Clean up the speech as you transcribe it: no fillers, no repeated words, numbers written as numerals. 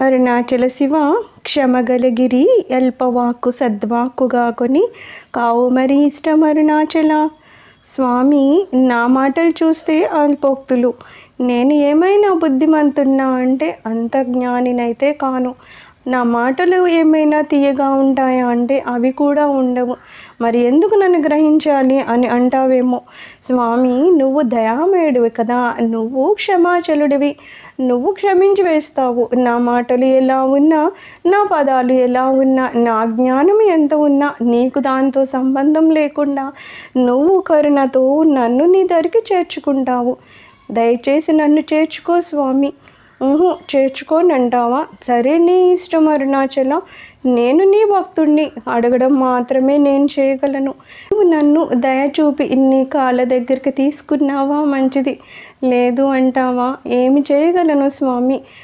అరుణాచల శివ క్షమగలగిరి అల్పవాక్కు సద్వాక్కుగా కొని కావు మరి ఇష్టం అరుణాచల. స్వామి, నా మాటలు చూస్తే అల్పోక్తులు. నేను ఏమైనా బుద్ధిమంతున్నా అంటే అంత జ్ఞానినైతే కాను. నా మాటలు ఏమైనా తీయగా ఉంటాయా అంటే అవి కూడా ఉండవు. మరి ఎందుకు నన్ను గ్రహించాలి అని అంటావేమో. స్వామి, నువ్వు దయామయుడివి కదా, నువ్వు క్షమాచలుడివి. నువ్వు క్షమించి వేస్తావు. నా మాటలు ఎలా ఉన్నా, నా పదాలు ఎలా ఉన్నా, నా జ్ఞానం ఎంత ఉన్నా నీకు దాంతో సంబంధం లేకుండా నువ్వు కరుణతో నన్ను నీ దరికి చేర్చుకుంటావు. దయచేసి నన్ను చేర్చుకో స్వామి. చేర్చుకోనంటావా? సరే, నీ ఇష్టం అరుణాచల. నేను నీ భక్తుణ్ణి, అడగడం మాత్రమే నేను చేయగలను. నువ్వు నన్ను దయ చూపి నీ కాళ్ళ దగ్గరికి తీసుకున్నావా మంచిది, లేదు అంటావా ఏమి చేయగలను స్వామి.